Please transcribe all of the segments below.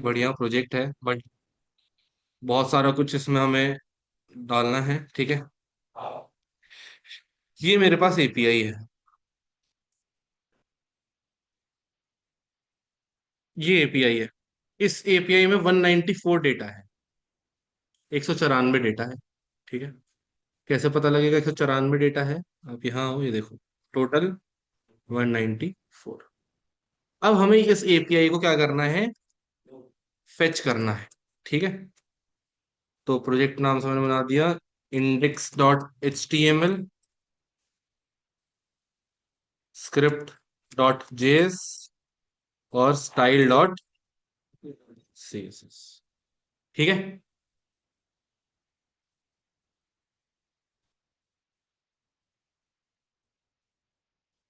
बढ़िया प्रोजेक्ट है, बट बहुत सारा कुछ इसमें हमें डालना है। ठीक है, ये मेरे पास एपीआई है। ये एपीआई है। इस एपीआई में 194 डेटा है, 194 डेटा है। ठीक है, कैसे पता लगेगा 194 डेटा है? आप यहाँ हो, ये देखो, टोटल 194। अब हमें इस एपीआई को क्या करना है? फेच करना है। ठीक है, तो प्रोजेक्ट नाम से मैंने बना दिया, index.html, script.js और style.css। ठीक है,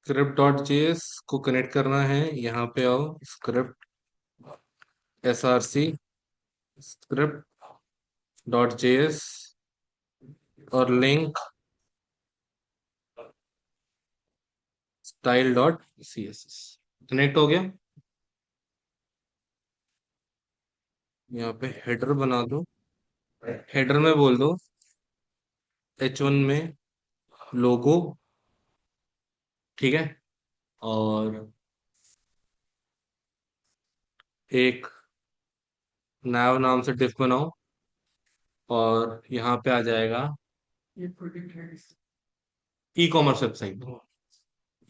script.js को कनेक्ट करना है। यहाँ पे आओ, स्क्रिप्ट src script.js और लिंक style.css। कनेक्ट हो गया। यहाँ पे हेडर बना दो। हेडर में बोल दो h1 में लोगो। ठीक है, और एक नया नाम से डिफ बनाओ, और यहाँ पे आ जाएगा e commerce website.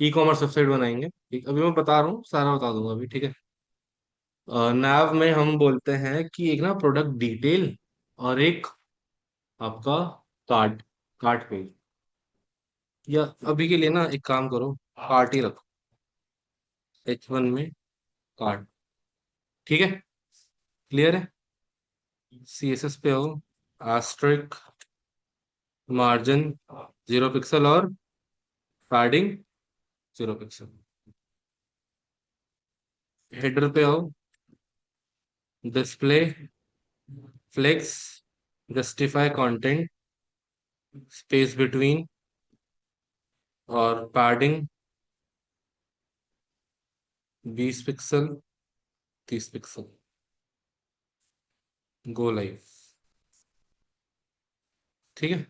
E commerce website बनाएंगे। ठीक, अभी मैं बता रहा हूँ, सारा बता दूंगा अभी। ठीक है, नाव में हम बोलते हैं कि एक ना प्रोडक्ट डिटेल और एक आपका कार्ड, कार्ड पेज। या अभी के लिए ना एक काम करो, कार्ट ही रखो, h1 में कार्ड। ठीक है, क्लियर है? सीएसएस पे हो, एस्ट्रिक, मार्जिन 0 पिक्सल और पैडिंग 0 पिक्सल। हेडर पे आओ, display, flex, justify content, space between और padding 20 pixel, 30 pixel. Go live. ठीक है,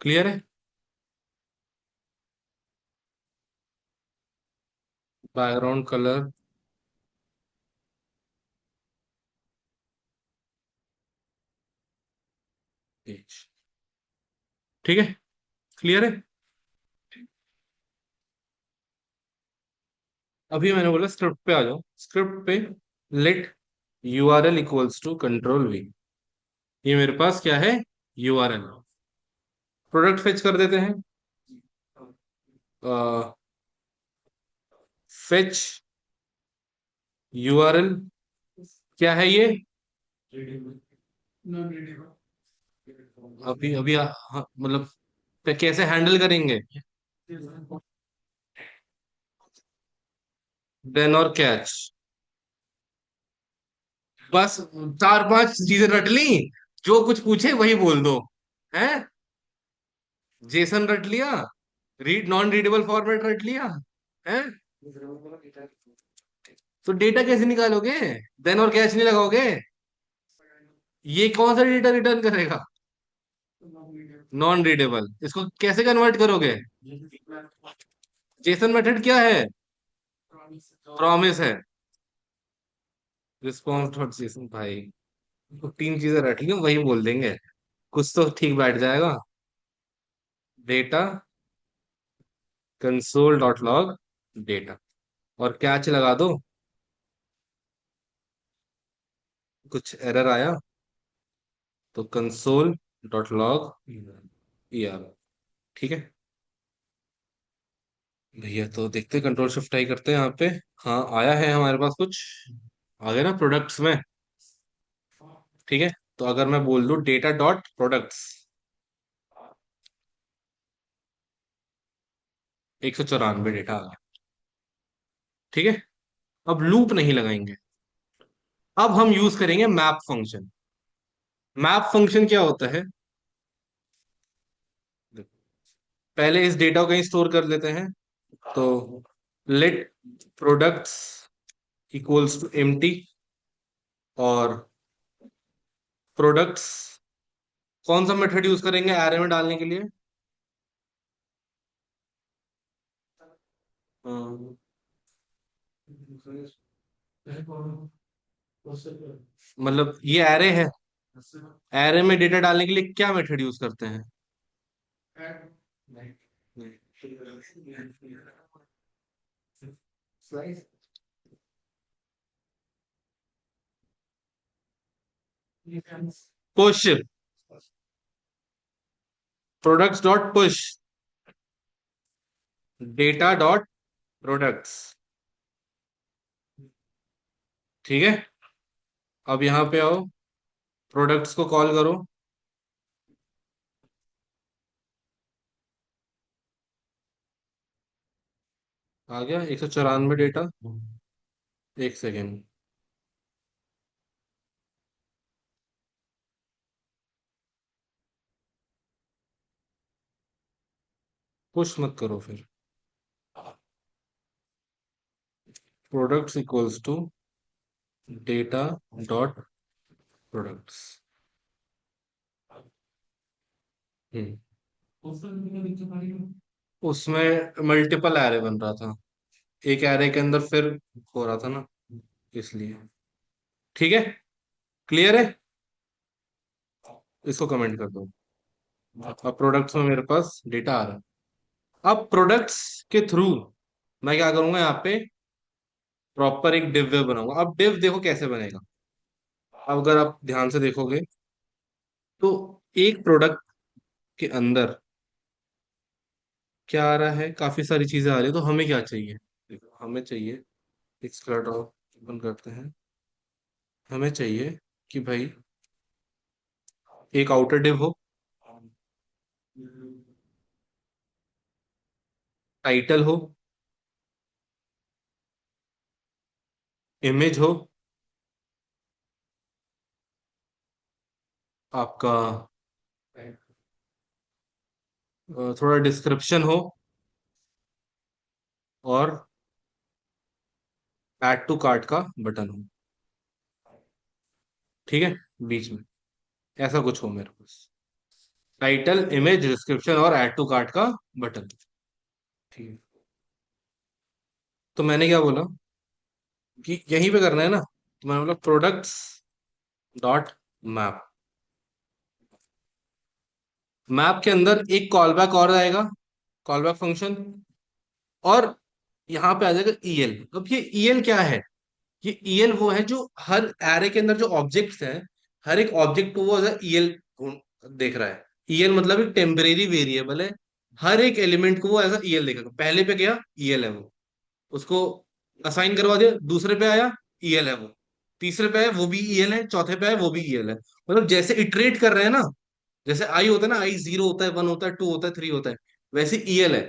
क्लियर है? Background colour page. ठीक है, क्लियर है? अभी मैंने बोला स्क्रिप्ट पे आ जाओ। स्क्रिप्ट पे let URL equals to control V। ये मेरे पास क्या है? URL। प्रोडक्ट फेच कर देते हैं। फेच URL क्या है ये? अभी अभी हाँ, मतलब पे कैसे हैंडल करेंगे? देन और कैच। बस चार पांच चीजें रट ली, जो कुछ पूछे वही बोल दो। हैं? जेसन रट लिया, रीड नॉन रीडेबल फॉर्मेट रट लिया। हैं? तो डेटा कैसे निकालोगे? देन और कैच नहीं लगाओगे? ये कौन सा डेटा रिटर्न करेगा? Non readable. इसको कैसे कन्वर्ट करोगे? जेसन मेथड क्या है? प्रॉमिस है। रिस्पॉन्स डॉट जेसन भाई, तो तीन चीजें रट ली, वही बोल देंगे, कुछ तो ठीक बैठ जाएगा। Data console dot log data, और कैच लगा दो। कुछ एरर आया तो कंसोल डॉट लॉग ER। ठीक है भैया, तो देखते कंट्रोल शिफ्ट आई करते हैं यहाँ पे। हाँ, आया है हमारे पास कुछ। आ गया ना प्रोडक्ट्स में? ठीक है, तो अगर मैं बोल दूं डेटा डॉट प्रोडक्ट्स, 194 डेटा आ गया। ठीक है, अब लूप नहीं लगाएंगे। अब हम यूज करेंगे मैप फंक्शन। मैप फंक्शन क्या होता है? पहले इस डेटा को कहीं स्टोर कर लेते हैं। तो let products equals to empty. और प्रोडक्ट्स, कौन सा मेथड यूज करेंगे एरे में डालने के लिए? अम, मतलब ये एरे है, एरे में डेटा डालने के लिए क्या मेथड यूज करते हैं? Push, products dot push data dot products. ठीक है, अब यहाँ पे आओ, प्रोडक्ट्स को कॉल करो। आ गया 194 डेटा। एक सेकेंड, पुश मत करो फिर। Products equals to data dot products. हम्म, उसमें मल्टीपल एरे बन रहा था, एक एरे के अंदर फिर हो रहा था ना, इसलिए। ठीक है, क्लियर है? इसको कमेंट कर दो। अब प्रोडक्ट्स में मेरे पास डेटा आ रहा है। अब प्रोडक्ट्स के थ्रू मैं क्या करूंगा, यहाँ पे प्रॉपर एक डिव बनाऊंगा। अब डिव देखो कैसे बनेगा। अब अगर आप ध्यान से देखोगे तो एक प्रोडक्ट के अंदर क्या आ रहा है, काफी सारी चीजें आ रही है, तो हमें क्या चाहिए? देखो हमें चाहिए, एक स्क्रॉल ड्रॉ ओपन करते हैं। हमें चाहिए कि भाई एक आउटर डिव हो, टाइटल हो, इमेज हो, आपका थोड़ा डिस्क्रिप्शन हो, और ऐड टू कार्ट का बटन हो। ठीक है, बीच में ऐसा कुछ हो मेरे पास, टाइटल, इमेज, डिस्क्रिप्शन और ऐड टू कार्ट का बटन। ठीक है, तो मैंने क्या बोला कि यहीं पे करना है ना, तो मैंने बोला प्रोडक्ट्स डॉट मैप। मैप के अंदर एक कॉल बैक और आएगा, कॉल बैक फंक्शन, और यहाँ पे आ जाएगा ईएल। अब ये ईएल क्या है? ये ईएल वो है जो हर एरे के अंदर जो ऑब्जेक्ट्स हैं, हर एक ऑब्जेक्ट को वो एज ईएल देख रहा है। ईएल मतलब एक टेम्परेरी वेरिएबल है, हर एक एलिमेंट को वो एज ईएल देखेगा। पहले पे गया ईएल है वो, उसको असाइन करवा दिया, दूसरे पे आया ईएल है वो, तीसरे पे है वो भी ईएल है, चौथे पे है वो भी ईएल है। मतलब जैसे इटरेट कर रहे हैं ना, जैसे आई होता है ना, आई 0 होता है, 1 होता है, 2 होता है, 3 होता है, वैसे ईएल है।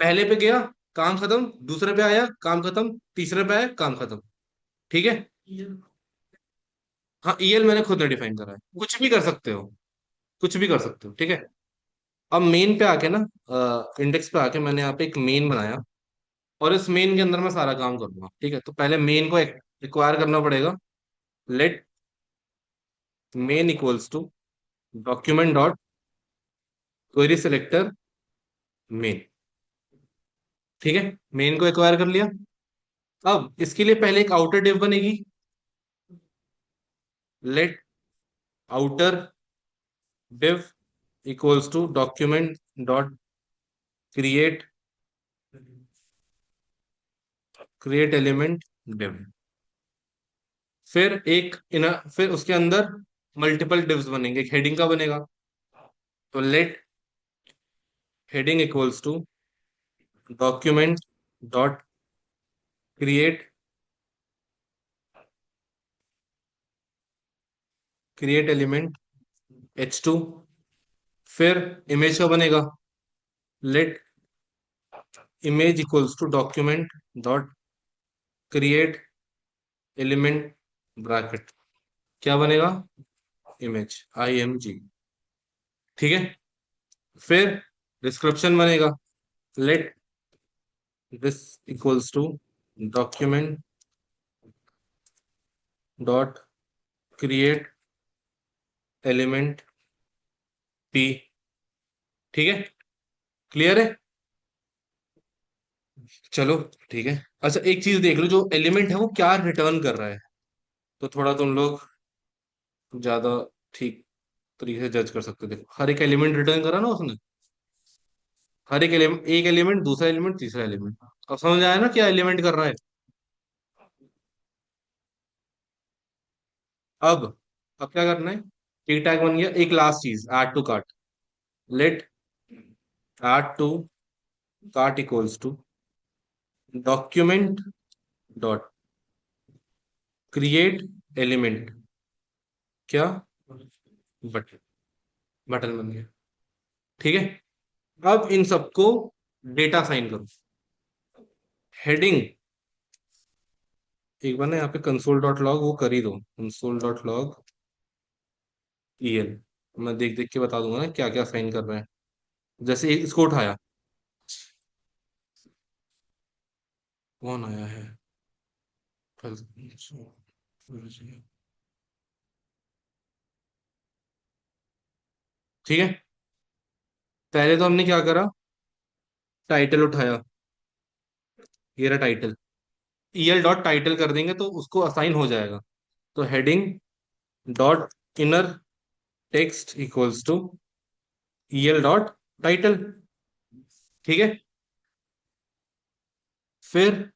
पहले पे गया काम खत्म, दूसरे पे आया काम खत्म, तीसरे पे आया काम खत्म। ठीक है, हाँ ईएल मैंने खुद ने डिफाइन करा है, कुछ भी कर सकते हो, कुछ भी कर सकते हो। ठीक है, अब मेन पे आके ना, इंडेक्स पे आके मैंने यहाँ पे एक मेन बनाया, और इस मेन के अंदर मैं सारा काम करूंगा। ठीक है, तो पहले मेन को एक्वायर करना पड़ेगा। Let main equals to document dot query selector main. ठीक है, मेन को एक्वायर कर लिया। अब इसके लिए पहले एक आउटर डिव बनेगी। Let outer div equals to document dot create create element div. फिर फिर उसके अंदर मल्टीपल डिव्स बनेंगे, एक हेडिंग का बनेगा। तो let heading equals to document dot create create element H2। फिर इमेज का बनेगा। Let image equals to document dot create element bracket. क्या बनेगा? Image, IMG। ठीक है, फिर डिस्क्रिप्शन बनेगा। Let this equals to document dot create element P. ठीक है, क्लियर है। चलो ठीक है। अच्छा एक चीज देख लो, जो एलिमेंट है वो क्या रिटर्न कर रहा है, तो थोड़ा तुम लोग ज्यादा ठीक तरीके से जज कर सकते हो। देखो हर एक एलिमेंट रिटर्न करा ना उसने, हर एक एलिमेंट, एक एलिमेंट, दूसरा एलिमेंट, तीसरा एलिमेंट। अब समझ आया ना क्या एलिमेंट कर रहा है। अब अब क्या करना है, टी टैग बन गया। एक लास्ट चीज, add to cart. Let add to cart equals to document dot create element, क्या, बटन। बटन बन गया। ठीक है। अब इन सबको डेटा साइन करो। हेडिंग, एक बार ना यहाँ पे कंसोल डॉट लॉग वो कर ही दो, कंसोल डॉट लॉग ईएल। मैं देख देख के बता दूंगा ना क्या क्या साइन कर रहे हैं। जैसे इसको उठाया, कौन आया है, ठीक है। पहले तो हमने क्या करा, टाइटल उठाया, ये रहा टाइटल। ईएल डॉट टाइटल कर देंगे तो उसको असाइन हो जाएगा। तो heading dot inner text equals to EL dot title. ठीक है। फिर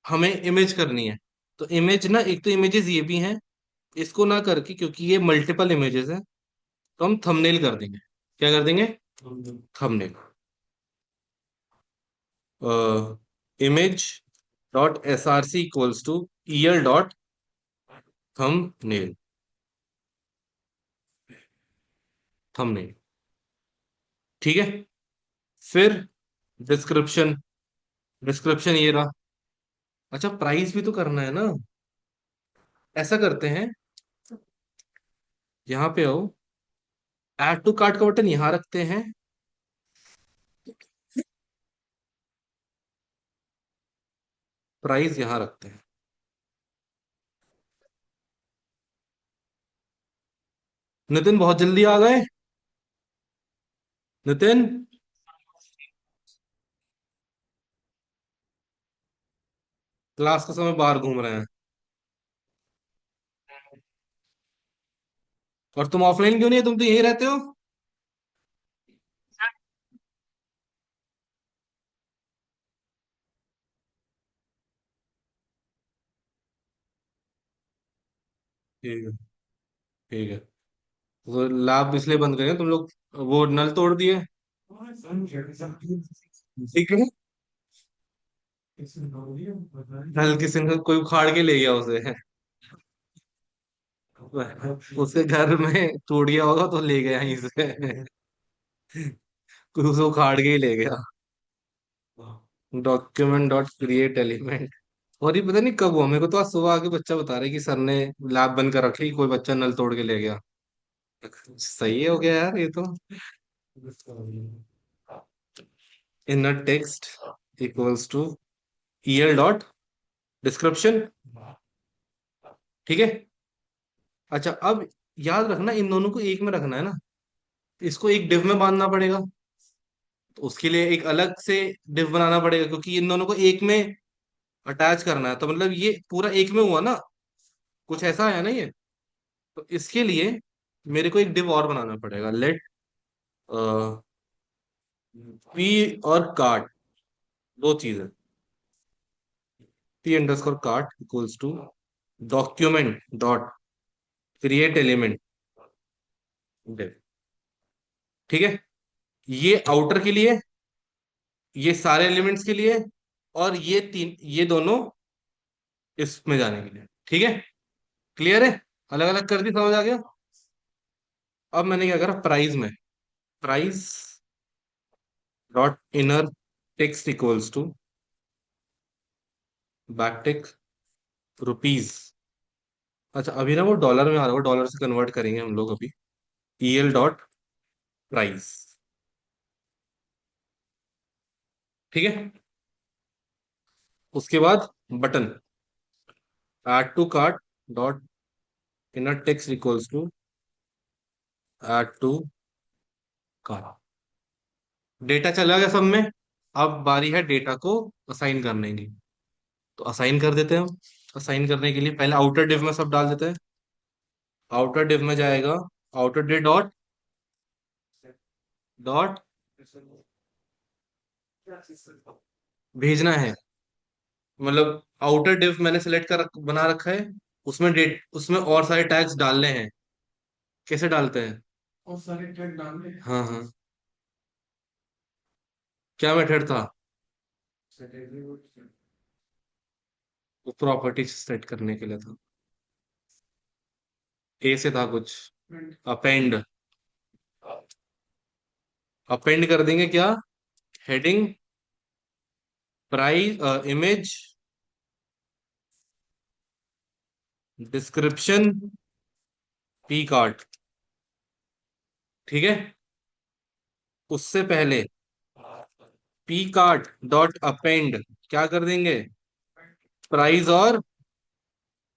हमें इमेज करनी है। तो इमेज ना, एक तो इमेजेस ये भी हैं, इसको ना करके क्योंकि ये मल्टीपल इमेजेस हैं, तो हम थंबनेल कर देंगे। क्या कर देंगे, thumbnail. Image dot S R C equals to EL dot thumbnail. Thumbnail, ठीक है। फिर डिस्क्रिप्शन, डिस्क्रिप्शन ये रहा। अच्छा प्राइस भी तो करना है ना। ऐसा करते हैं, यहाँ पे आओ, ऐड टू कार्ट का बटन यहाँ रखते हैं, प्राइस यहाँ रखते हैं। नितिन बहुत जल्दी आ गए। नितिन, क्लास का समय बाहर घूम रहे हैं। और तुम ऑफलाइन क्यों नहीं है, तुम तो यहीं रहते हो। ठीक है, ठीक है। वो लैब इसलिए बंद करें तुम लोग, वो नल तोड़ दिए। ठीक है। नल किसी ने कोई उखाड़ के ले गया उसे, उसके घर में टूट गया होगा तो ले गया यहीं से। कोई उसे उखाड़ के ही ले गया। Document dot create element. और ये पता नहीं कब हुआ, मेरे को तो आज सुबह आके बच्चा बता रहा है कि सर ने लैब बंद कर रखी, कोई बच्चा नल तोड़ के ले गया। सही हो गया यार ये तो। Inner text equals to EL dot description. ठीक है। अच्छा अब याद रखना इन दोनों को एक में रखना है ना, इसको एक डिव में बांधना पड़ेगा। तो उसके लिए एक अलग से डिव बनाना पड़ेगा, क्योंकि इन दोनों को एक में अटैच करना है। तो मतलब ये पूरा एक में हुआ ना, कुछ ऐसा है ना ये। तो इसके लिए मेरे को एक डिव और बनाना पड़ेगा। लेट पी और कार्ट, दो चीजें, P underscore cart equals to document dot create element div. ठीक है। ये आउटर के लिए, ये सारे एलिमेंट्स के लिए, और ये तीन, ये दोनों इसमें जाने के लिए। ठीक है, क्लियर है। अलग अलग कर दी, समझ आ गया। अब मैंने क्या करा, प्राइस में, price dot inner text equals to backtick rupees. अच्छा अभी ना वो डॉलर में आ रहा है, डॉलर से कन्वर्ट करेंगे हम लोग अभी। EL dot price. ठीक है। उसके बाद button, add to cart dot inner text equals to add to cart. Data चला गया सब में। अब बारी है डेटा को असाइन करने की। तो असाइन कर देते हैं हम। असाइन करने के लिए पहले आउटर डिव में सब डाल देते हैं। आउटर डिव में जाएगा आउटर डिव डॉट डॉट भेजना है। मतलब आउटर डिव मैंने सेलेक्ट बना रखा है। उसमें डेट उसमें और सारे टैग्स डालने हैं। कैसे डालते हैं? और सारे टैग डालने हैं, हाँ हाँ। क्या मेथड था? वो प्रॉपर्टी सेट करने के लिए था। ए से था कुछ। अपेंड। अपेंड कर देंगे क्या? Heading, price, image, description, P card. ठीक है। उससे पहले पी कार्ड डॉट अपेंड क्या कर देंगे? प्राइस और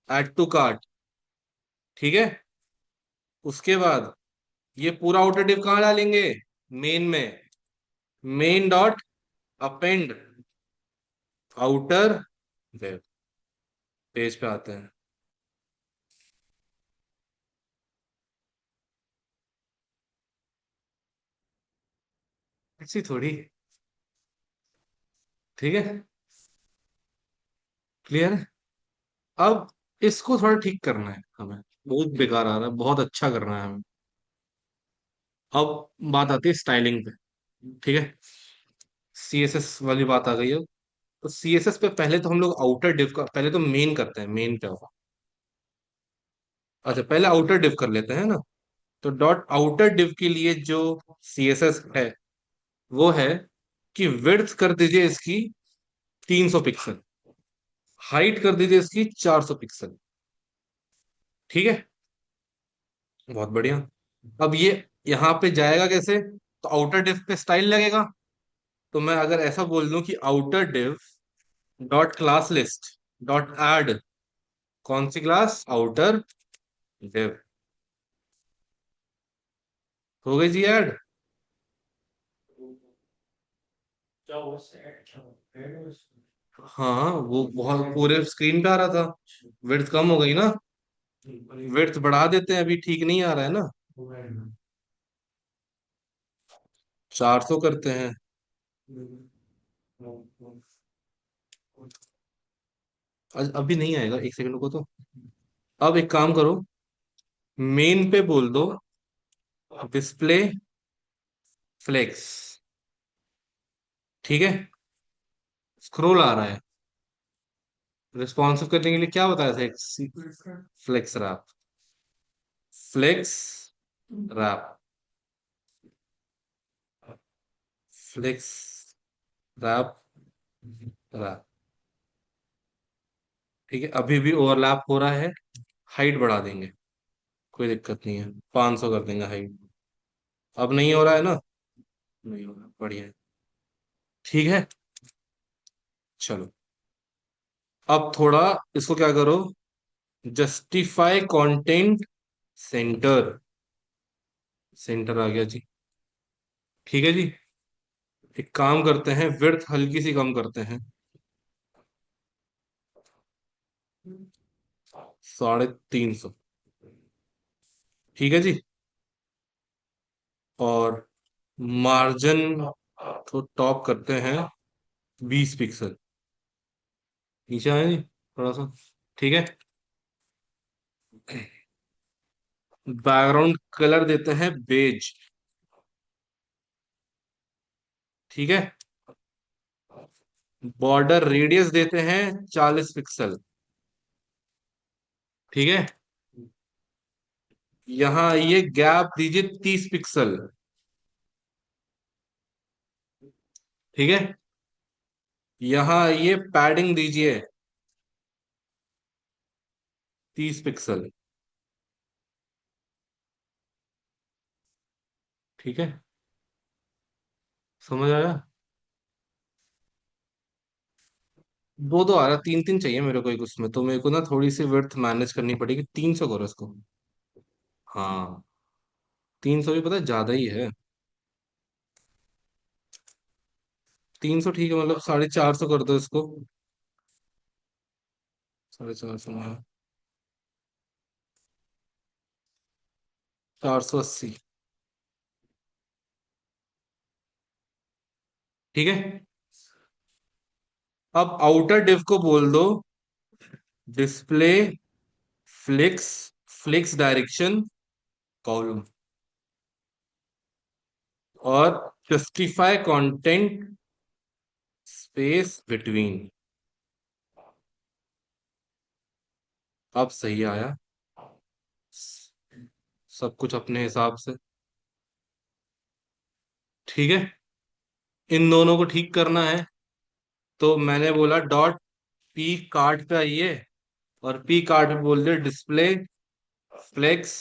एड टू कार्ट। ठीक है। उसके बाद ये पूरा आउटर डिव कहाँ डालेंगे? मेन में। Main dot append outer web. Page पे आते हैं। ऐसी थोड़ी। ठीक है। क्लियर है। अब इसको थोड़ा ठीक करना है हमें। बहुत बेकार आ रहा है, बहुत अच्छा करना है हमें। अब बात आती है स्टाइलिंग पे। ठीक है। सीएसएस वाली बात आ गई है। तो सीएसएस पे पहले तो हम लोग आउटर डिव का पहले तो मेन करते हैं, मेन पे होगा। अच्छा, पहले आउटर डिव कर लेते हैं ना। तो डॉट आउटर डिव के लिए जो सीएसएस है वो है कि विड्थ कर दीजिए इसकी 300 पिक्सल। हाइट कर दीजिए इसकी 400 पिक्सल। ठीक है। बहुत बढ़िया। अब ये यहाँ पे जाएगा कैसे? तो आउटर डिव पे स्टाइल लगेगा। तो मैं अगर ऐसा बोल दूं कि outer div dot class list dot add कौन सी क्लास? Outer div. हो गई जी ऐड। हाँ, वो बहुत पूरे स्क्रीन पे आ रहा था। विड्थ कम हो गई ना। विड्थ बढ़ा देते हैं, अभी ठीक नहीं आ रहा है ना। 400 करते हैं। अभी नहीं आएगा, एक सेकंड को तो। अब एक काम करो, मेन पे बोल दो डिस्प्ले फ्लेक्स। ठीक है। स्क्रोल आ रहा है। रिस्पॉन्सिव करने के लिए क्या बताया था? Flex wrap. Flex wrap. Flex wrap wrap. ठीक है, अभी भी ओवरलैप हो रहा है। हाइट बढ़ा देंगे, कोई दिक्कत नहीं है। 500 कर देंगे हाइट। अब नहीं हो रहा है ना? नहीं हो रहा, बढ़िया है। ठीक है। चलो, अब थोड़ा इसको क्या करो, जस्टिफाई कंटेंट सेंटर। सेंटर आ गया जी। ठीक है जी। एक काम करते हैं, विड्थ हल्की सी कम करते हैं। 350। ठीक है जी। और मार्जिन तो टॉप करते हैं 20 पिक्सल। नीचे आए जी थोड़ा सा। ठीक है। बैकग्राउंड कलर देते हैं बेज। ठीक है। बॉर्डर रेडियस देते हैं 40 पिक्सल। ठीक है। यहां ये गैप दीजिए 30 पिक्सल। ठीक है। यहां ये पैडिंग दीजिए 30 पिक्सल। ठीक है। समझ आया? दो दो आ रहा, तीन तीन चाहिए मेरे को एक उसमें, तो मेरे को ना थोड़ी सी विड्थ मैनेज करनी पड़ेगी, 300 करो इसको। हाँ, 300 भी पता है ज्यादा ही है। 300 ठीक है, मतलब 450 कर दो इसको। 450 में 480। ठीक है। अब आउटर डिव को बोल दो display flix, flix direction column, और जस्टिफाई कंटेंट स्पेस बिटवीन। अब सही आया, सब कुछ अपने हिसाब से। ठीक है, इन दोनों को ठीक करना है, तो मैंने बोला डॉट पी कार्ड पे आइए, और पी कार्ड पे बोल दिया display flex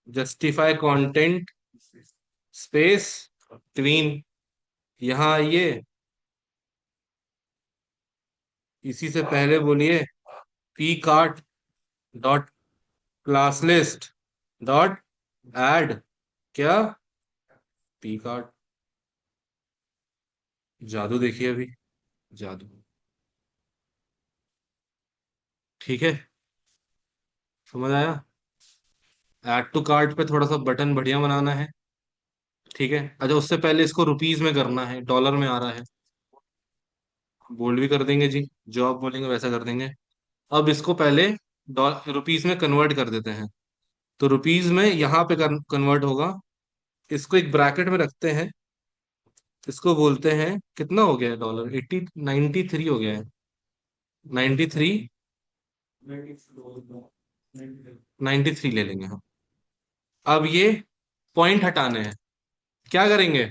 justify content space tween. यहाँ आइए, इसी से पहले बोलिए P card dot class list dot add, क्या, पी कार्ड। जादू देखिए अभी, जादू। ठीक है, समझ आया। ऐड टू कार्ट पे थोड़ा सा बटन बढ़िया बनाना है। ठीक है, अच्छा उससे पहले इसको रुपीज में करना है, डॉलर में आ रहा है। बोल्ड भी कर देंगे जी, जो आप बोलेंगे वैसा कर देंगे। अब इसको पहले रुपीज में कन्वर्ट कर देते हैं, तो रुपीज में यहाँ पे कन्वर्ट होगा। इसको एक ब्रैकेट में रखते हैं, इसको बोलते हैं, कितना हो गया है डॉलर, 93 हो गया है। 93, 93 ले लेंगे हम। अब ये पॉइंट हटाने हैं, क्या करेंगे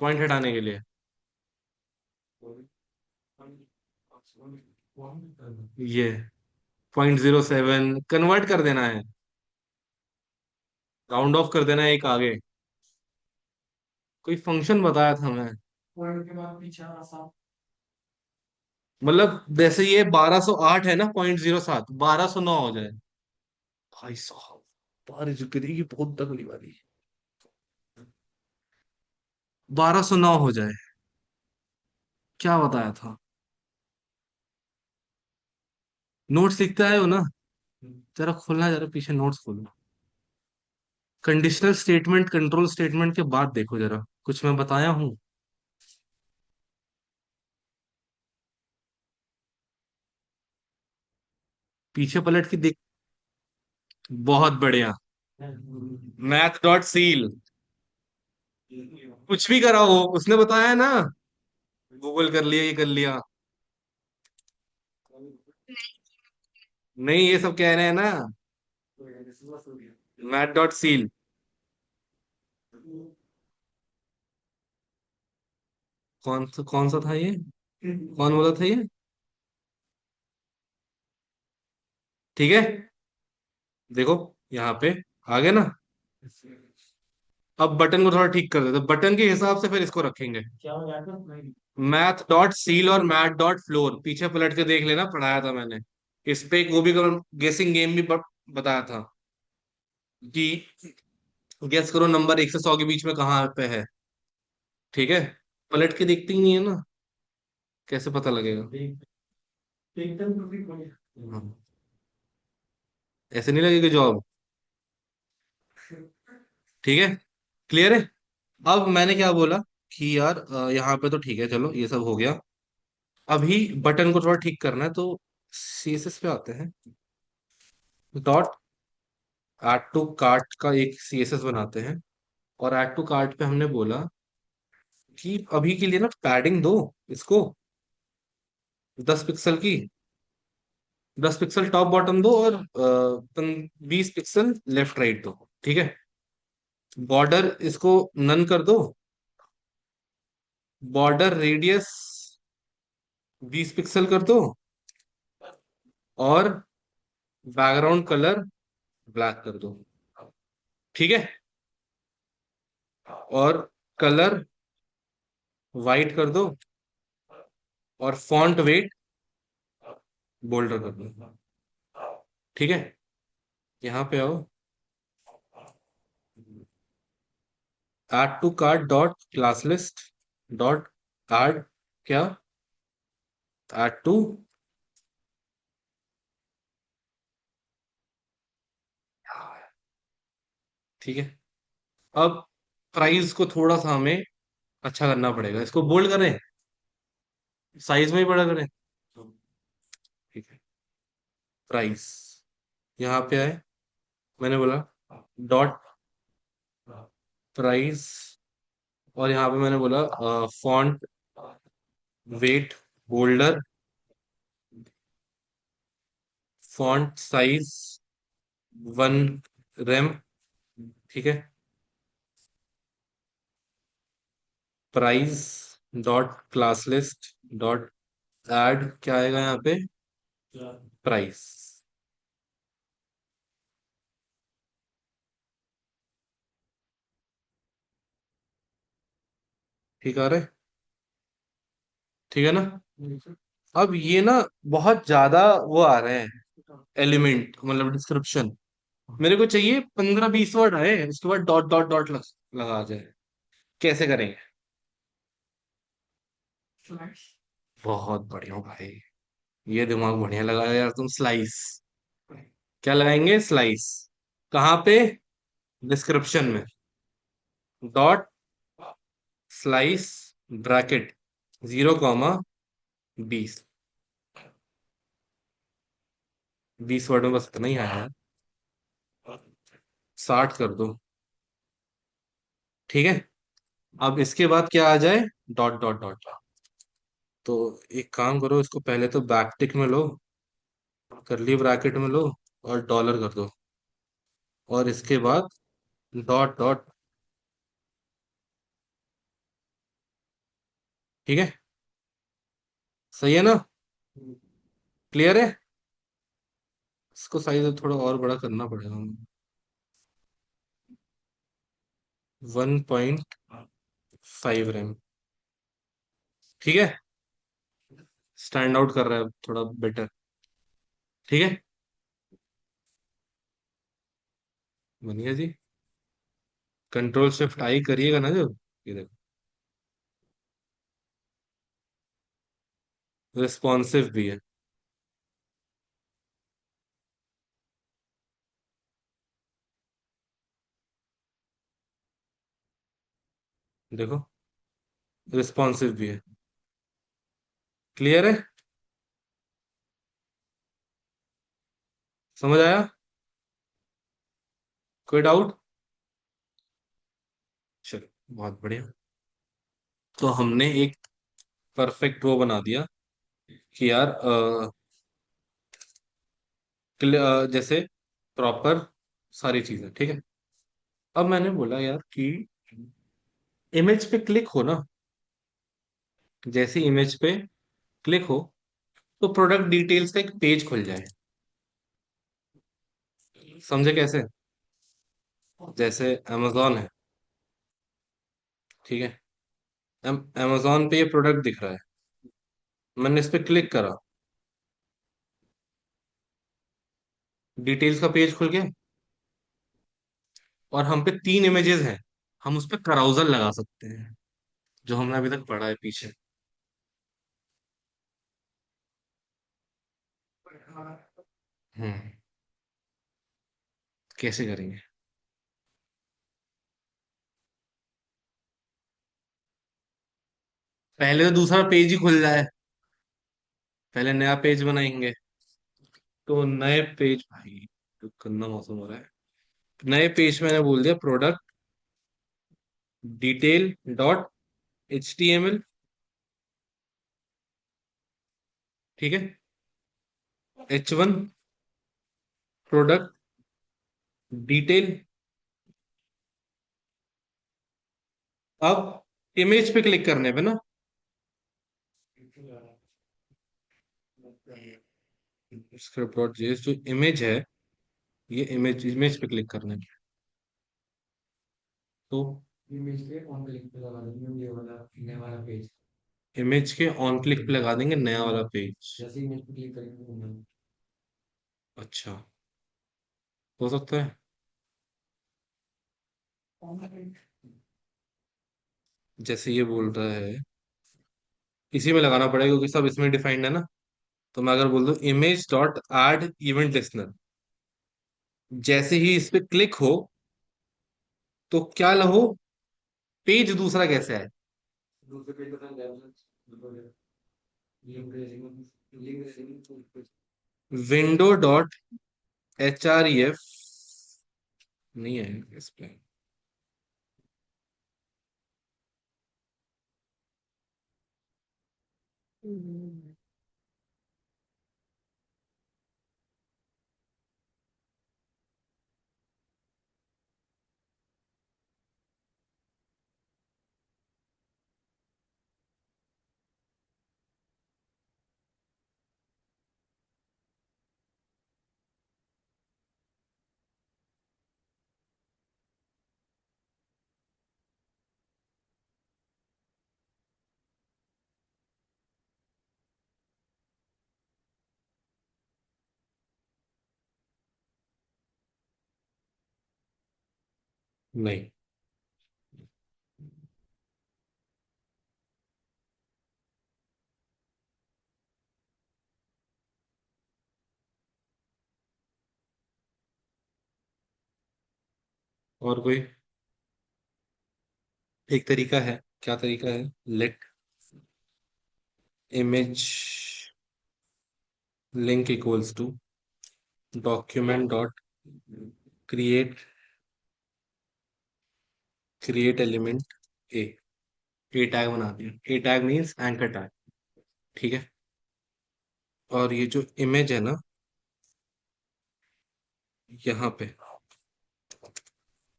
पॉइंट हटाने के लिए? ये 0.07 कन्वर्ट कर देना है, राउंड ऑफ कर देना है एक आगे। कोई फंक्शन बताया था मैं, मतलब जैसे ये 1208 है ना, 0.07, 1209 हो जाए। भाई साहब, बारिश गिरी बहुत तगड़ी वाली, 1209 हो जाए। क्या बताया था? नोट्स लिखते आए हो ना? जरा खोलना, जरा पीछे नोट्स खोलो। कंडीशनल स्टेटमेंट कंट्रोल स्टेटमेंट के बाद देखो जरा, कुछ मैं बताया हूँ? पीछे पलट के देख। बहुत बढ़िया। मैथ डॉट सील, कुछ भी करा हो, उसने बताया है ना, गूगल कर लिया, ये कर लिया। नहीं, ये सब कह रहे हैं ना, मैथ डॉट सील। कौन सा था ये, कौन बोला था ये? ठीक है, देखो यहाँ पे आ गया ना। अब बटन को थोड़ा ठीक कर देते, बटन के हिसाब से फिर इसको रखेंगे। मैथ डॉट सील और मैथ डॉट फ्लोर, पीछे पलट के देख लेना, पढ़ाया था मैंने। इस पे एक वो भी गेसिंग गेम भी बताया था, कि गेस करो नंबर 1 से 100 के बीच में कहाँ पे है। ठीक है, पलट के देखती ही नहीं है ना, कैसे पता लगेगा? हाँ, ऐसे नहीं लगेगा जवाब। ठीक है, क्लियर है। अब मैंने क्या बोला कि यार यहाँ पे तो ठीक है, चलो ये सब हो गया। अभी बटन को थोड़ा ठीक करना है, तो सीएसएस पे आते हैं, डॉट ऐड टू कार्ट का एक सीएसएस बनाते हैं। और ऐड टू कार्ट पे हमने बोला कि अभी के लिए ना पैडिंग दो इसको, 10 पिक्सल की, 10 पिक्सल टॉप बॉटम दो, और 20 पिक्सल लेफ्ट राइट दो। ठीक है, बॉर्डर इसको नन कर दो, बॉर्डर रेडियस 20 पिक्सल कर दो, और बैकग्राउंड कलर ब्लैक कर दो। ठीक है, और कलर वाइट कर दो, और फॉन्ट वेट बोल्डर कर दो। ठीक है, यहाँ पे आओ। Add to cart dot class list dot add, क्या, ऐड टू, ठीक है। अब प्राइस को थोड़ा सा हमें अच्छा करना पड़ेगा, इसको बोल्ड करें, साइज में ही बड़ा करें। ठीक है, प्राइस, यहाँ पे आए, मैंने बोला डॉट प्राइस, और यहाँ पे मैंने बोला font weight bolder, font size 1 rem, ठीक है। Price dot class list dot add, क्या आएगा यहाँ पे, प्राइस। ठीक आ रहा है, ठीक है ना। अब ये ना बहुत ज्यादा वो आ रहे हैं एलिमेंट, मतलब डिस्क्रिप्शन, मेरे को चाहिए 15-20 वर्ड आए, उसके बाद डॉट डॉट डॉट लगा जाए। कैसे करेंगे? बहुत बढ़िया भाई, ये दिमाग बढ़िया लगाया यार तुम। स्लाइस, क्या लगाएंगे, स्लाइस। कहाँ पे, डिस्क्रिप्शन में, डॉट स्लाइस ब्रैकेट 0, 20, 20 वर्ड में बस इतना ही आया है। 60 कर दो, ठीक है। अब इसके बाद क्या आ जाए, डॉट डॉट डॉट। तो एक काम करो, इसको पहले तो बैकटिक में लो, करली ब्रैकेट में लो, और डॉलर कर दो, और इसके बाद डॉट डॉट, ठीक है। सही है ना, क्लियर है। इसको साइज थोड़ा और बड़ा करना पड़ेगा, 1.5 रेम, ठीक है। स्टैंड आउट कर रहा है थोड़ा बेटर, ठीक है। बनिया जी, कंट्रोल शिफ्ट आई करिएगा ना जब, ये देखो, रिस्पॉन्सिव भी है, देखो, रिस्पॉन्सिव भी है। क्लियर है, समझ आया, कोई डाउट? चलो, बहुत बढ़िया। तो हमने एक परफेक्ट वो बना दिया कि यार जैसे प्रॉपर सारी चीजें, ठीक है। अब मैंने बोला यार कि इमेज पे क्लिक हो ना, जैसे इमेज पे क्लिक हो तो प्रोडक्ट डिटेल्स का एक पेज खुल जाए। समझे कैसे? जैसे amazon है, ठीक है। amazon पे ये प्रोडक्ट दिख रहा है, मैंने इस पे क्लिक करा, डिटेल्स का पेज खुल गया, और हम पे 3 इमेजेस हैं, हम उस पे कराउजल लगा सकते हैं, जो हमने अभी तक पढ़ा है पीछे। हम्म, कैसे करेंगे? पहले तो दूसरा पेज ही खुल जाए, पहले नया पेज बनाएंगे। तो नए पेज भाई, तो गंदा मौसम हो रहा है। नए पेज मैंने बोल दिया प्रोडक्ट डिटेल डॉट HTML, ठीक है। H1 product detail. अब इमेज पे क्लिक करने पे ना, स्क्रिप्ट डॉट जेएस जो इमेज है, ये इमेज, इमेज पे क्लिक करने पे, तो इमेज के ऑन क्लिक पे लगा देंगे नया वाला पेज। जैसे इमेज पे क्लिक करेंगे। अच्छा, हो सकता है। जैसे ये बोल रहा है, इसी में लगाना पड़ेगा क्योंकि सब इसमें डिफाइंड है ना। तो मैं अगर बोल दूं image dot add event listener, जैसे ही इस पे क्लिक हो तो क्या लो, पेज दूसरा कैसे आए। दूसरे पेज का window dot H R F नहीं है इस पे। नहीं। और कोई एक तरीका है। क्या तरीका है? Let image link equals to document dot create create element A. A tag बना दिया। A tag means anchor tag. ठीक है। और ये जो इमेज है ना, यहाँ पे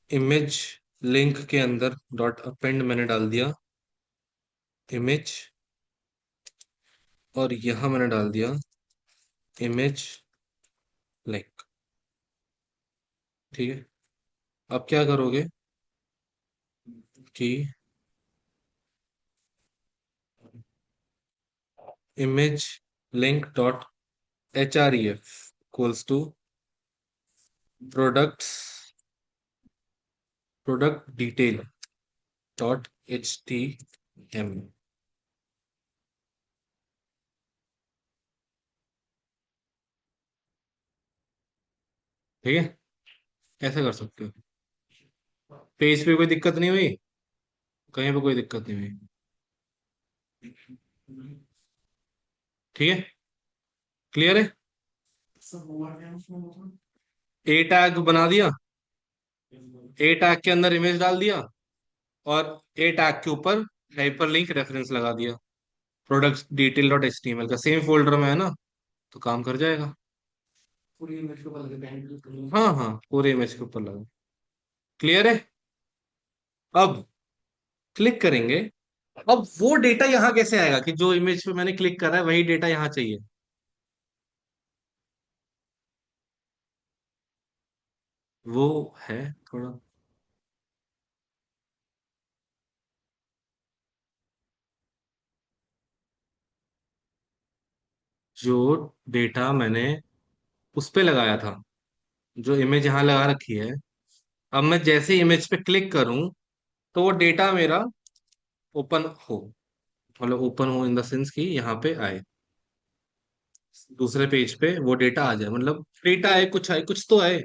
इमेज लिंक के अंदर डॉट अपेंड मैंने डाल दिया इमेज, और यहां मैंने डाल दिया इमेज लिंक। ठीक है। अब क्या करोगे कि image link dot H R E F equals to products product detail dot H T M. ठीक है। ऐसे कर सकते हो। पेज पे कोई दिक्कत नहीं हुई, कहीं पे कोई दिक्कत नहीं हुई। ठीक है। क्लियर है। ए टैग बना दिया, ए टैग के अंदर इमेज डाल दिया, और ए टैग के ऊपर हाइपरलिंक रेफरेंस लगा दिया। Product detail dot H T M L का सेम फोल्डर में है ना, तो काम कर जाएगा। पूरी इमेज के ऊपर लगे, हाँ हाँ, पूरे इमेज के ऊपर लगा। क्लियर है। अब क्लिक करेंगे। अब वो डेटा यहाँ कैसे आएगा कि जो इमेज पे मैंने क्लिक करा है वही डेटा यहाँ चाहिए। वो है थोड़ा। जो डेटा मैंने उस पे लगाया था, जो इमेज यहाँ लगा रखी है, अब मैं जैसे इमेज पे क्लिक करूं तो वो डेटा मेरा ओपन हो, मतलब ओपन हो इन द सेंस कि यहाँ पे आए, दूसरे पेज पे वो डेटा आ जाए, मतलब डेटा आए, कुछ तो आए।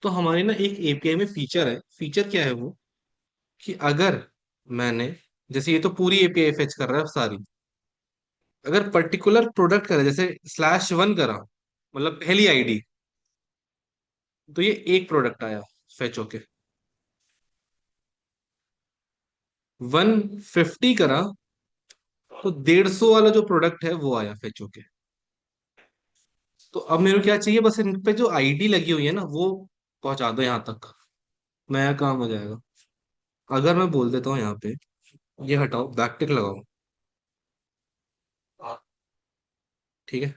तो हमारी ना एक एपीआई में फीचर है। फीचर क्या है वो, कि अगर मैंने, जैसे ये तो पूरी एपीआई फेच कर रहा है सारी, अगर पर्टिकुलर प्रोडक्ट करा जैसे /1 करा, मतलब पहली आईडी, तो ये एक प्रोडक्ट आया फेच होके। 150 करा तो 150 वाला जो प्रोडक्ट है वो आया फेच होके। तो अब मेरे को क्या चाहिए, बस इन पे जो आईडी लगी हुई है ना वो पहुंचा दो यहाँ तक, नया काम हो जाएगा। अगर मैं बोल देता हूँ यहाँ पे ये हटाओ, बैकटिक लगाओ। ठीक है।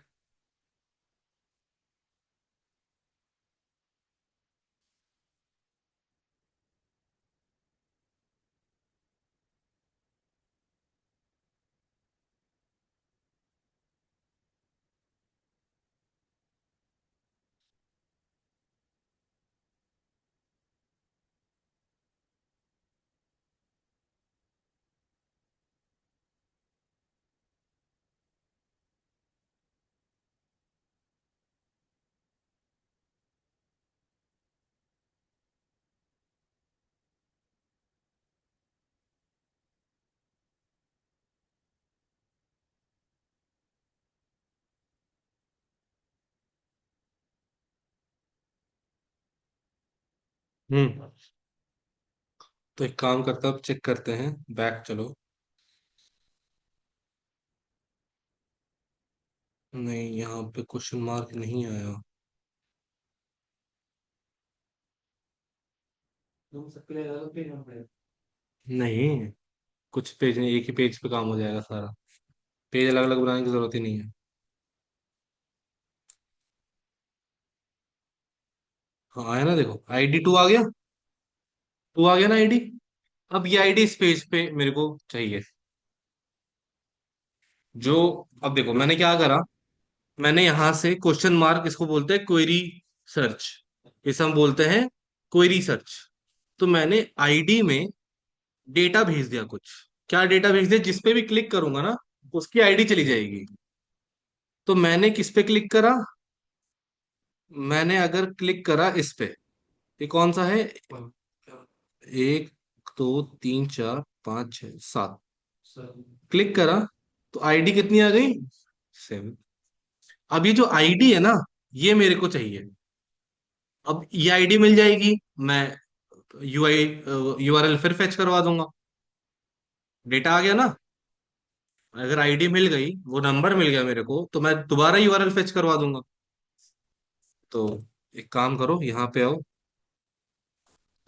हम्म। तो एक काम करते हैं, अब चेक करते हैं, बैक चलो। नहीं, यहाँ पे क्वेश्चन मार्क नहीं आया। तुम सबके लिए अलग पेज में पड़ेगा। नहीं, कुछ पेज नहीं, एक ही पेज पे काम हो जाएगा सारा। पेज अलग अलग बनाने की जरूरत ही नहीं है। हाँ आया ना, देखो ID 2 आ गया। 2 आ गया ना ID। अब ये ID इस पेज पे मेरे को चाहिए। जो, अब देखो मैंने क्या करा, मैंने यहां से क्वेश्चन मार्क, इसको बोलते हैं क्वेरी सर्च, इसे हम बोलते हैं क्वेरी सर्च। तो मैंने ID में डेटा भेज दिया कुछ। क्या डेटा भेज दिया, जिस पे भी क्लिक करूंगा ना उसकी ID चली जाएगी। तो मैंने किस पे क्लिक करा, मैंने अगर क्लिक करा इस पे, ये कौन सा है, 1 2 3 4 5 6 7, क्लिक करा तो ID कितनी आ गई, 7। अब ये जो ID है ना, ये मेरे को चाहिए। अब ये ID मिल जाएगी, मैं URL फिर फेच करवा दूंगा। डेटा आ गया ना। अगर ID मिल गई, वो नंबर मिल गया मेरे को, तो मैं दोबारा URL फेच करवा दूंगा। तो एक काम करो, यहाँ पे आओ,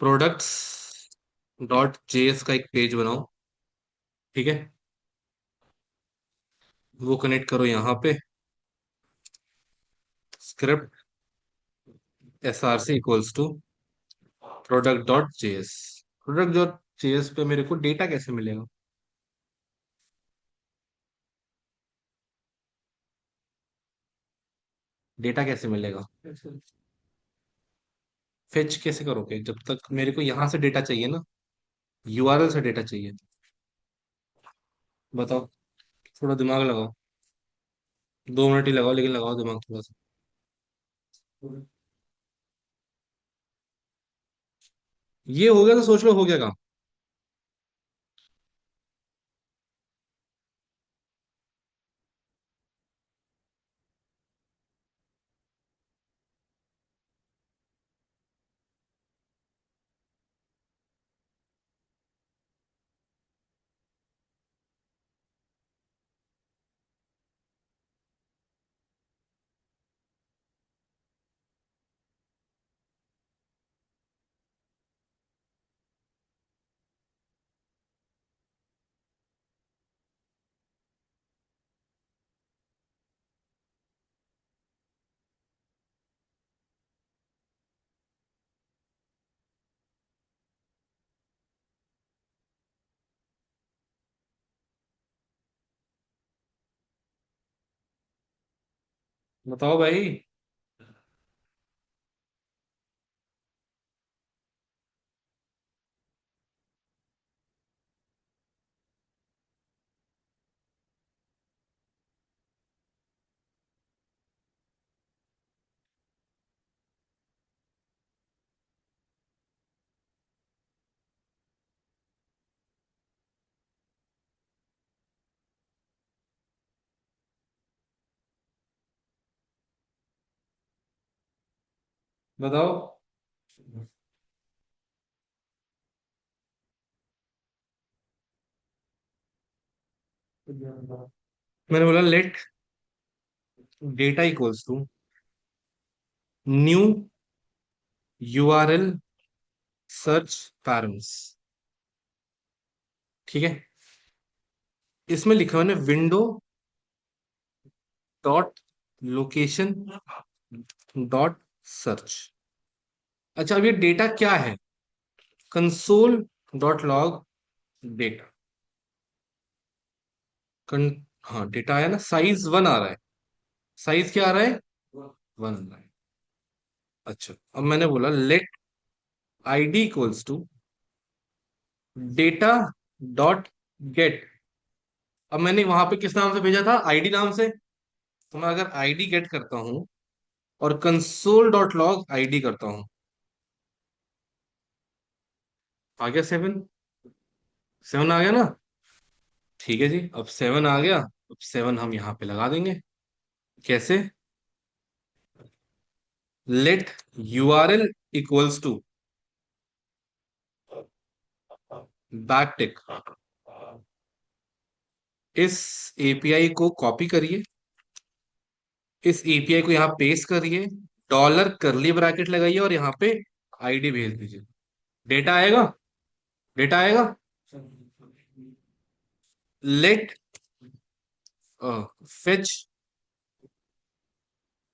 products.js का एक पेज बनाओ। ठीक है, वो कनेक्ट करो यहाँ पे, स्क्रिप्ट src = product.js। product.js पे मेरे को डेटा कैसे मिलेगा, डेटा कैसे मिलेगा, फेच कैसे करोगे, जब तक मेरे को यहाँ से डेटा चाहिए ना, URL से डेटा चाहिए। बताओ, थोड़ा दिमाग लगाओ। 2 मिनट ही लगाओ, लेकिन लगाओ दिमाग थोड़ा सा। ये हो गया तो सोच लो हो गया काम। बताओ भाई। बताओ। मैंने बोला let data equals to new URL search params. ठीक है, इसमें लिखा मैंने window dot location dot search. अच्छा, अब ये डेटा क्या है, कंसोल.log डेटा। कन हाँ, डेटा आया ना, साइज 1 आ रहा है। साइज क्या आ रहा है, 1 आ रहा है। अच्छा, अब मैंने बोला let ID equals to data dot get. अब मैंने वहां पे किस नाम से भेजा था, ID नाम से। तो मैं अगर ID गेट करता हूं और कंसोल.log ID करता हूं, आ गया 7। 7 आ गया ना। ठीक है जी, अब 7 आ गया। अब 7 हम यहाँ पे लगा देंगे। कैसे, let URL equals to back tick. इस एपीआई को कॉपी करिए, इस एपीआई को यहाँ पेस्ट करिए, डॉलर करली ब्रैकेट लगाइए और यहाँ पे आईडी भेज दीजिए। डेटा आएगा, डेटा आएगा। Let fetch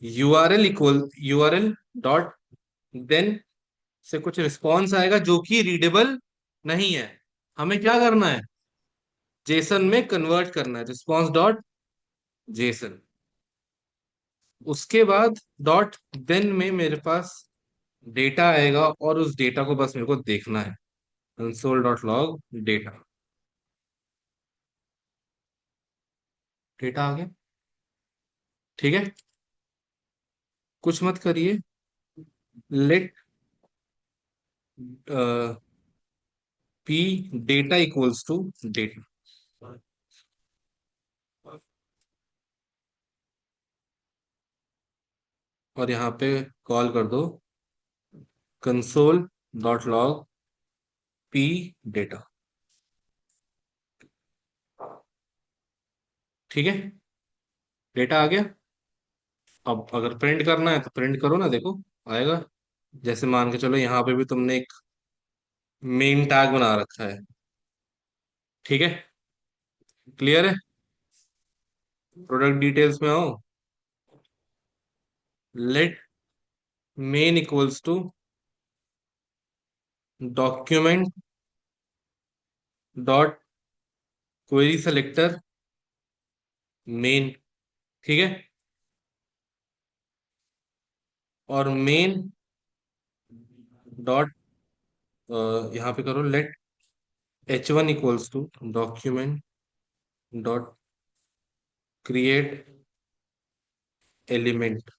URL equal URL dot, then से कुछ रिस्पॉन्स आएगा जो कि रीडेबल नहीं है। हमें क्या करना है, जेसन में कन्वर्ट करना है, रिस्पॉन्स डॉट जेसन। उसके बाद डॉट देन में मेरे पास डेटा आएगा और उस डेटा को बस मेरे को देखना है, console dot log data. Data आ गया, ठीक है। कुछ मत करिए, let p data equals to data, और यहाँ पे कॉल कर दो console dot log p data, ठीक है। डेटा आ गया। अब अगर प्रिंट करना है तो प्रिंट करो ना, देखो आएगा। जैसे मान के चलो यहाँ पे भी तुमने एक मेन टैग बना रखा है, ठीक है। क्लियर है। प्रोडक्ट डिटेल्स में आओ, let main equals to document dot query selector main, ठीक है। और मेन डॉट यहाँ पे करो let h1 equals to document dot create element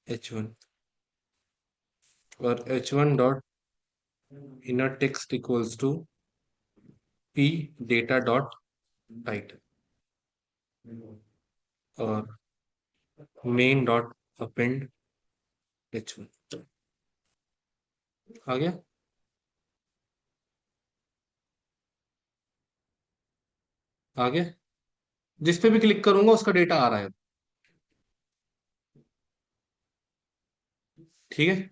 h1, और h1 dot inner text equals to p data dot title, और मेन डॉट अपेंड h1। आ गया, आ गया। जिस पे भी क्लिक करूंगा उसका डेटा आ रहा है, ठीक है।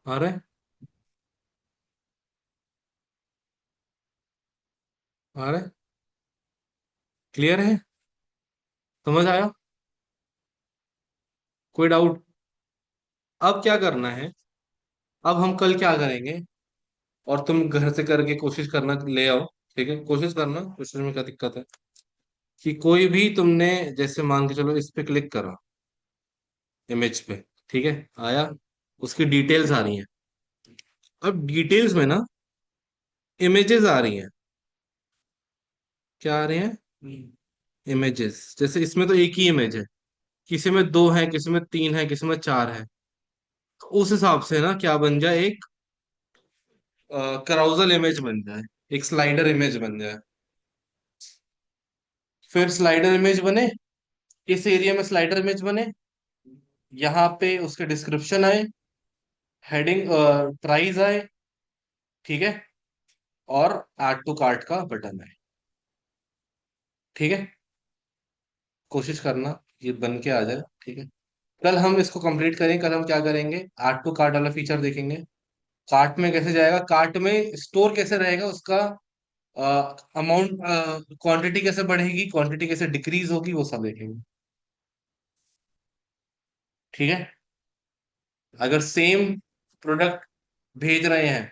आ रहा है, आ रहा है। क्लियर है, समझ आया। कोई डाउट। अब क्या करना है, अब हम कल क्या करेंगे, और तुम घर से करके कोशिश करना ले आओ, ठीक है। कोशिश करना, कोशिश में क्या दिक्कत है कि कोई भी तुमने, जैसे मान के चलो इस पे क्लिक करा, इमेज पे, ठीक है, आया। उसकी डिटेल्स आ रही हैं। अब डिटेल्स में ना इमेजेस आ रही हैं। क्या आ रहे हैं, इमेजेस। जैसे इसमें तो एक ही इमेज है, किसी में दो है, किसी में तीन है, किसी में चार है। तो उस हिसाब से ना क्या बन जाए, एक कराउजल इमेज बन जाए, एक स्लाइडर इमेज बन जाए। फिर स्लाइडर इमेज बने, इस एरिया में स्लाइडर इमेज बने, यहाँ पे उसके डिस्क्रिप्शन आए, हेडिंग प्राइस आए, ठीक है, और ऐड टू कार्ट का बटन है, ठीक है। कोशिश करना ये बन के आ जाए, ठीक है। कल हम इसको कंप्लीट करेंगे। कल हम क्या करेंगे, ऐड टू कार्ट वाला फीचर देखेंगे। कार्ट में कैसे जाएगा, कार्ट में स्टोर कैसे रहेगा उसका, अमाउंट, क्वांटिटी कैसे बढ़ेगी, क्वांटिटी कैसे डिक्रीज होगी, वो सब देखेंगे, ठीक है। अगर सेम प्रोडक्ट भेज रहे हैं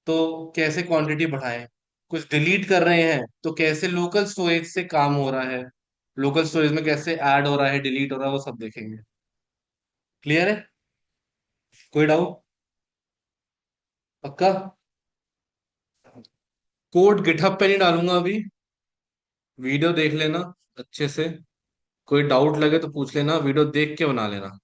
तो कैसे क्वांटिटी बढ़ाएं, कुछ डिलीट कर रहे हैं तो कैसे लोकल स्टोरेज से काम हो रहा है, लोकल स्टोरेज में कैसे ऐड हो रहा है, डिलीट हो रहा है, वो सब देखेंगे। क्लियर है, कोई डाउट। पक्का। कोड गिटहब पे नहीं डालूंगा अभी, वीडियो देख लेना अच्छे से। कोई डाउट लगे तो पूछ लेना, वीडियो देख के बना लेना।